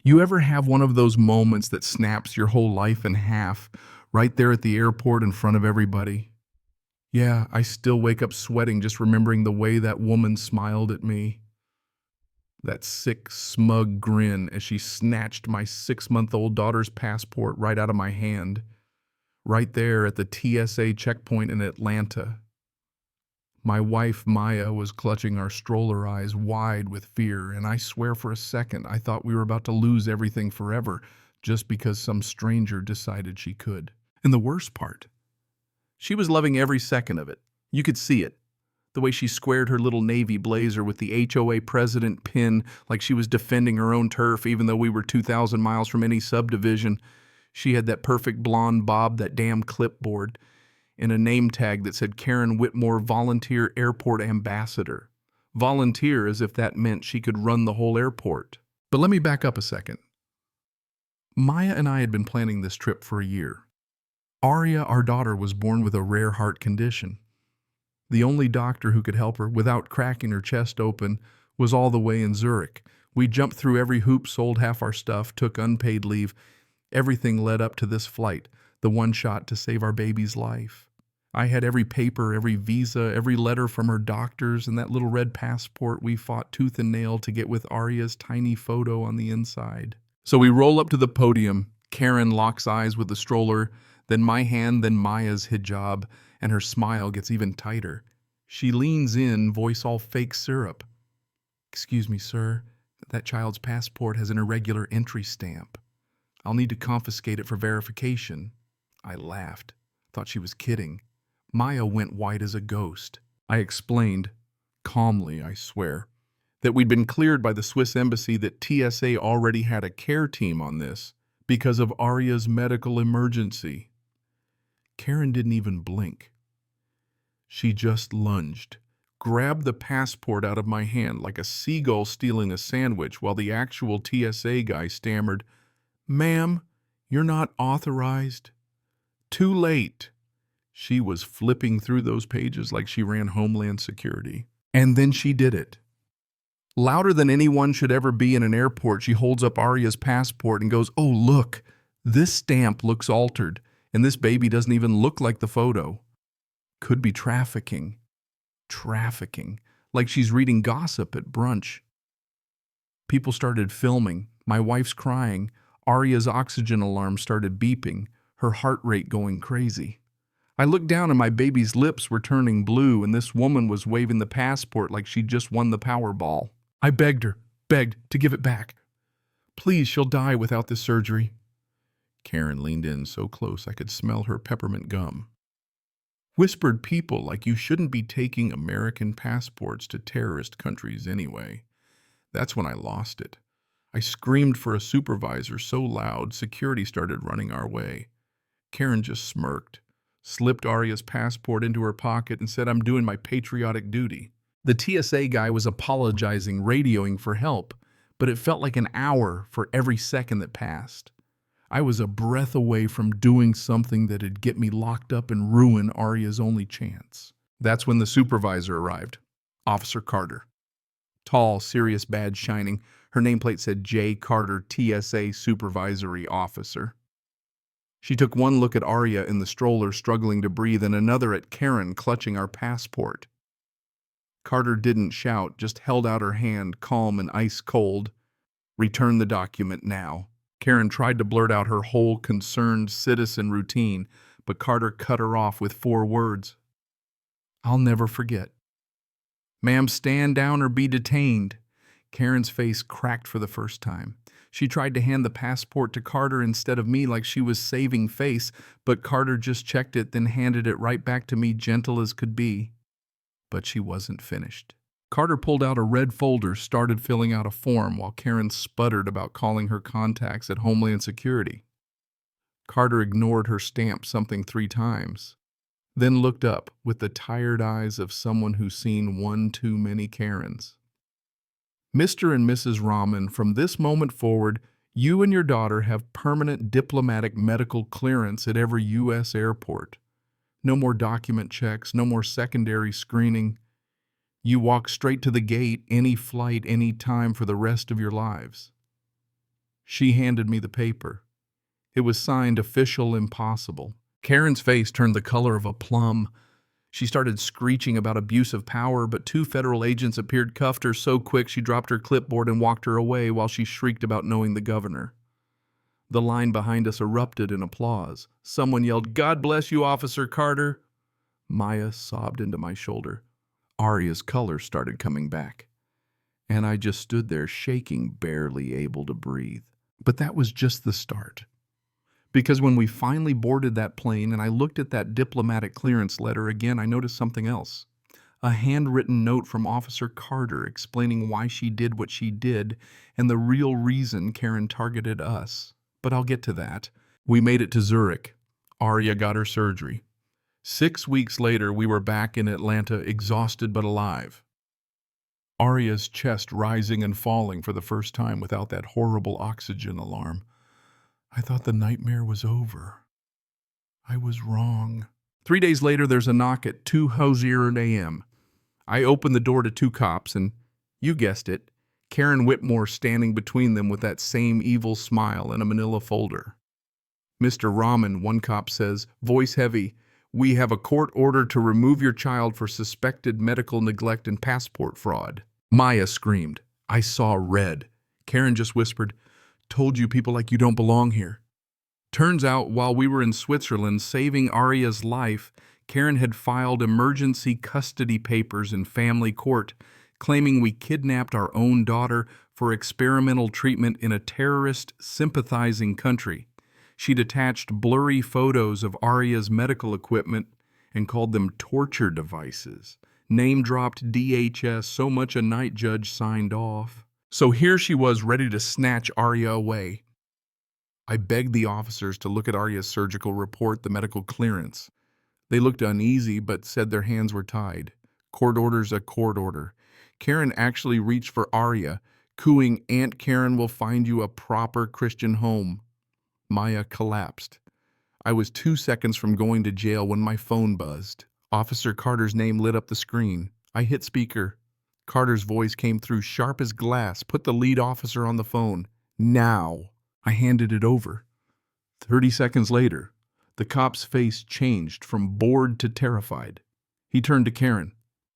You ever have one of those moments that snaps your whole life in half, right there at the airport in front of everybody? Yeah, I still wake up sweating just remembering the way that woman smiled at me. That sick, smug grin as she snatched my 6-month-old daughter's passport right out of my hand, right there at the TSA checkpoint in Atlanta. My wife, Maya, was clutching our stroller, eyes wide with fear, and I swear for a second I thought we were about to lose everything forever just because some stranger decided she could. And the worst part, she was loving every second of it. You could see it. The way she squared her little navy blazer with the HOA president pin like she was defending her own turf even though we were 2,000 miles from any subdivision. She had that perfect blonde bob, that damn clipboard, and a name tag that said Karen Whitmore, Volunteer Airport Ambassador. Volunteer as if that meant she could run the whole airport. But let me back up a second. Maya and I had been planning this trip for a year. Aria, our daughter, was born with a rare heart condition. The only doctor who could help her without cracking her chest open was all the way in Zurich. We jumped through every hoop, sold half our stuff, took unpaid leave. Everything led up to this flight, the one shot to save our baby's life. I had every paper, every visa, every letter from her doctors, and that little red passport we fought tooth and nail to get with Aria's tiny photo on the inside. So we roll up to the podium. Karen locks eyes with the stroller, then my hand, then Maya's hijab, and her smile gets even tighter. She leans in, voice all fake syrup. "Excuse me, sir, that child's passport has an irregular entry stamp. I'll need to confiscate it for verification." I laughed, thought she was kidding. Maya went white as a ghost. I explained, calmly I swear, that we'd been cleared by the Swiss embassy, that TSA already had a care team on this because of Aria's medical emergency. Karen didn't even blink. She just lunged, grabbed the passport out of my hand like a seagull stealing a sandwich, while the actual TSA guy stammered, "Ma'am, you're not authorized." Too late. She was flipping through those pages like she ran Homeland Security. And then she did it. Louder than anyone should ever be in an airport, she holds up Aria's passport and goes, "Oh, look, this stamp looks altered, and this baby doesn't even look like the photo. Could be trafficking." Trafficking. Like she's reading gossip at brunch. People started filming. My wife's crying. Aria's oxygen alarm started beeping, her heart rate going crazy. I looked down and my baby's lips were turning blue, and this woman was waving the passport like she'd just won the Powerball. I begged to give it back. "Please, she'll die without this surgery." Karen leaned in so close I could smell her peppermint gum. Whispered people like you shouldn't be taking American passports to terrorist countries anyway. That's when I lost it. I screamed for a supervisor so loud security started running our way. Karen just smirked, slipped Aria's passport into her pocket, and said, "I'm doing my patriotic duty." The TSA guy was apologizing, radioing for help, but it felt like an hour for every second that passed. I was a breath away from doing something that'd get me locked up and ruin Aria's only chance. That's when the supervisor arrived, Officer Carter. Tall, serious badge shining. Her nameplate said J. Carter, TSA Supervisory Officer. She took one look at Aria in the stroller, struggling to breathe, and another at Karen clutching our passport. Carter didn't shout, just held out her hand, calm and ice cold. "Return the document now." Karen tried to blurt out her whole concerned citizen routine, but Carter cut her off with 4 words. I'll never forget. "Ma'am, stand down or be detained." Karen's face cracked for the first time. She tried to hand the passport to Carter instead of me like she was saving face, but Carter just checked it, then handed it right back to me, gentle as could be. But she wasn't finished. Carter pulled out a red folder, started filling out a form, while Karen sputtered about calling her contacts at Homeland Security. Carter ignored her stamp something 3 times, then looked up with the tired eyes of someone who's seen one too many Karens. "Mr. and Mrs. Rahman, from this moment forward, you and your daughter have permanent diplomatic medical clearance at every U.S. airport. No more document checks, no more secondary screening. You walk straight to the gate, any flight, any time for the rest of your lives." She handed me the paper. It was signed Official Impossible. Karen's face turned the color of a plum. She started screeching about abuse of power, but 2 federal agents appeared, cuffed her so quick she dropped her clipboard and walked her away while she shrieked about knowing the governor. The line behind us erupted in applause. Someone yelled, "God bless you, Officer Carter." Maya sobbed into my shoulder. Arya's color started coming back, and I just stood there shaking, barely able to breathe. But that was just the start. Because when we finally boarded that plane and I looked at that diplomatic clearance letter again, I noticed something else. A handwritten note from Officer Carter explaining why she did what she did and the real reason Karen targeted us. But I'll get to that. We made it to Zurich. Arya got her surgery. 6 weeks later, we were back in Atlanta, exhausted but alive. Arya's chest rising and falling for the first time without that horrible oxygen alarm. I thought the nightmare was over. I was wrong. 3 days later, there's a knock at 2:00 a.m. I open the door to 2 cops, and you guessed it, Karen Whitmore standing between them with that same evil smile and a manila folder. "Mr. Rahman," one cop says, voice heavy, "we have a court order to remove your child for suspected medical neglect and passport fraud." Maya screamed. I saw red. Karen just whispered, "Told you people like you don't belong here." Turns out, while we were in Switzerland saving Arya's life, Karen had filed emergency custody papers in family court, claiming we kidnapped our own daughter for experimental treatment in a terrorist sympathizing country. She'd attached blurry photos of Arya's medical equipment and called them torture devices. Name-dropped DHS so much a night judge signed off. So here she was, ready to snatch Arya away. I begged the officers to look at Arya's surgical report, the medical clearance. They looked uneasy, but said their hands were tied. Court order's a court order. Karen actually reached for Arya, cooing, "Aunt Karen will find you a proper Christian home." Maya collapsed. I was 2 seconds from going to jail when my phone buzzed. Officer Carter's name lit up the screen. I hit speaker. Carter's voice came through sharp as glass. "Put the lead officer on the phone. Now." I handed it over. 30 seconds later, the cop's face changed from bored to terrified. He turned to Karen.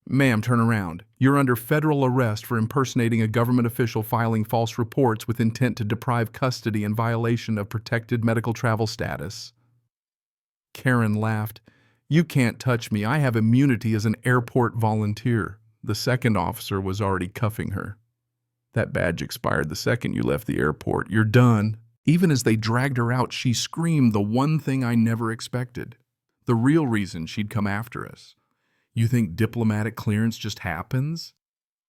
"Ma'am, turn around. You're under federal arrest for impersonating a government official, filing false reports with intent to deprive custody in violation of protected medical travel status." Karen laughed. "You can't touch me. I have immunity as an airport volunteer." The second officer was already cuffing her. "That badge expired the second you left the airport. You're done." Even as they dragged her out, she screamed the one thing I never expected. The real reason she'd come after us. "You think diplomatic clearance just happens?"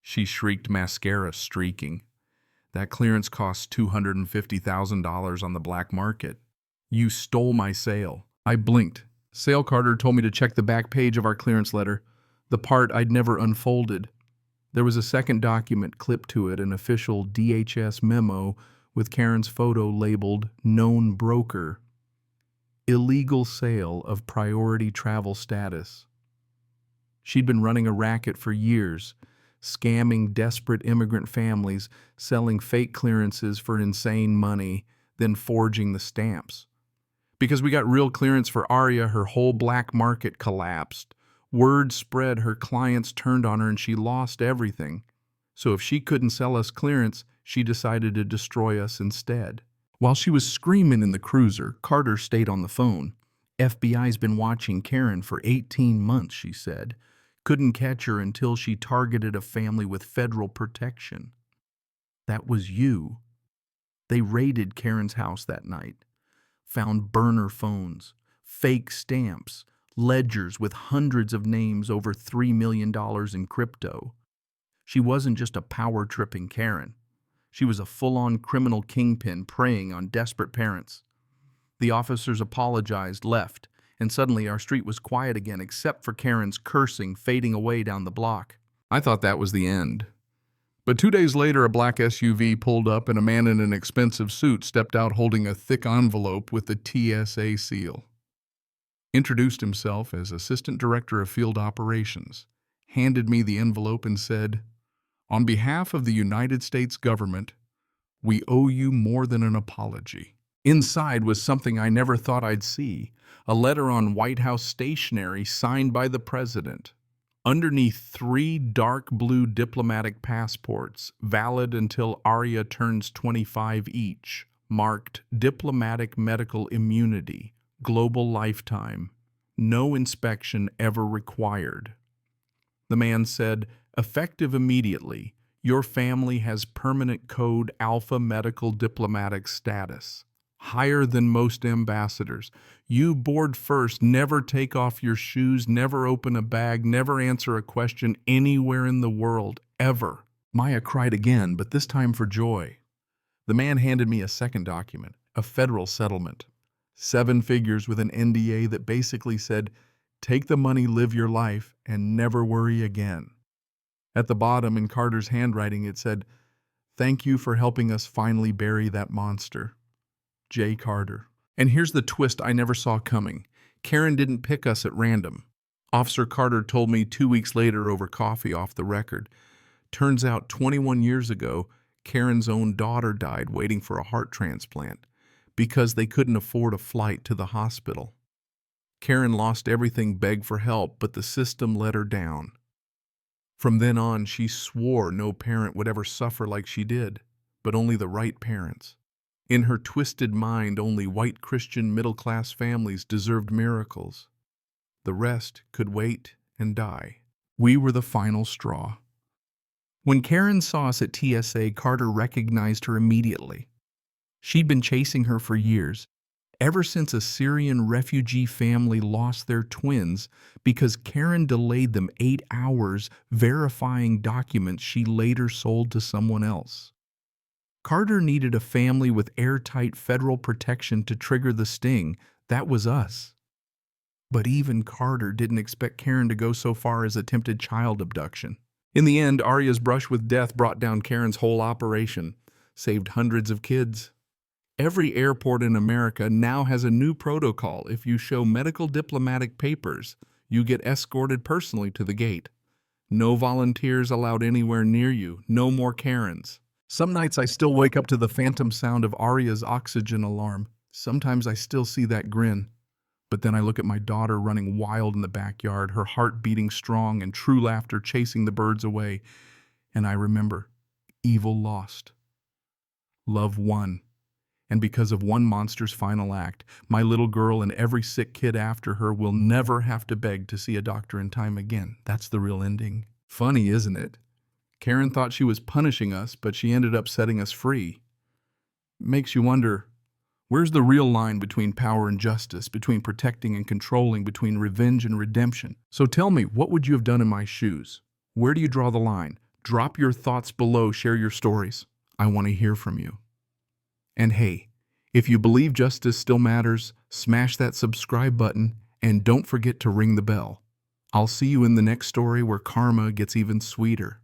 She shrieked, mascara streaking. "That clearance costs $250,000 on the black market. You stole my sale." I blinked. Sale Carter told me to check the back page of our clearance letter, the part I'd never unfolded. There was a second document clipped to it, an official DHS memo with Karen's photo labeled "Known Broker." Illegal sale of priority travel status. She'd been running a racket for years, scamming desperate immigrant families, selling fake clearances for insane money, then forging the stamps. Because we got real clearance for Arya, her whole black market collapsed. Word spread, her clients turned on her and she lost everything. So if she couldn't sell us clearance, she decided to destroy us instead. While she was screaming in the cruiser, Carter stayed on the phone. "FBI's been watching Karen for 18 months, she said. Couldn't catch her until she targeted a family with federal protection." That was you. They raided Karen's house that night. Found burner phones, fake stamps, ledgers with hundreds of names, over $3 million in crypto. She wasn't just a power-tripping Karen. She was a full-on criminal kingpin preying on desperate parents. The officers apologized, left, and suddenly our street was quiet again except for Karen's cursing fading away down the block. I thought that was the end. But 2 days later, a black SUV pulled up and a man in an expensive suit stepped out holding a thick envelope with the TSA seal. Introduced himself as Assistant Director of Field Operations, handed me the envelope and said, "On behalf of the United States government, We owe you more than an apology." Inside was something I never thought I'd see, a letter on White House stationery signed by the president. Underneath, 3 dark blue diplomatic passports, valid until Arya turns 25 each, marked Diplomatic Medical Immunity, Global Lifetime, no inspection ever required. The man said, "Effective immediately, your family has permanent code Alpha medical diplomatic status. Higher than most ambassadors. You board first, never take off your shoes, never open a bag, never answer a question anywhere in the world, ever." Maya cried again, but this time for joy. The man handed me a second document, a federal settlement. 7 figures with an NDA that basically said, "Take the money, live your life, and never worry again." At the bottom, in Carter's handwriting, it said, "Thank you for helping us finally bury that monster. J. Carter." And here's the twist I never saw coming. Karen didn't pick us at random. Officer Carter told me 2 weeks later over coffee off the record. Turns out 21 years ago, Karen's own daughter died waiting for a heart transplant because they couldn't afford a flight to the hospital. Karen lost everything, begged for help, but the system let her down. From then on, she swore no parent would ever suffer like she did, but only the right parents. In her twisted mind, only white Christian middle-class families deserved miracles. The rest could wait and die. We were the final straw. When Karen saw us at TSA, Carter recognized her immediately. She'd been chasing her for years, ever since a Syrian refugee family lost their twins because Karen delayed them 8 hours verifying documents she later sold to someone else. Carter needed a family with airtight federal protection to trigger the sting. That was us. But even Carter didn't expect Karen to go so far as attempted child abduction. In the end, Arya's brush with death brought down Karen's whole operation, saved hundreds of kids. Every airport in America now has a new protocol. If you show medical diplomatic papers, you get escorted personally to the gate. No volunteers allowed anywhere near you. No more Karens. Some nights I still wake up to the phantom sound of Arya's oxygen alarm. Sometimes I still see that grin. But then I look at my daughter running wild in the backyard, her heart beating strong and true laughter chasing the birds away. And I remember, evil lost. Love won. And because of one monster's final act, my little girl and every sick kid after her will never have to beg to see a doctor in time again. That's the real ending. Funny, isn't it? Karen thought she was punishing us, but she ended up setting us free. Makes you wonder, where's the real line between power and justice, between protecting and controlling, between revenge and redemption? So tell me, what would you have done in my shoes? Where do you draw the line? Drop your thoughts below, share your stories. I want to hear from you. And hey, if you believe justice still matters, smash that subscribe button and don't forget to ring the bell. I'll see you in the next story where karma gets even sweeter.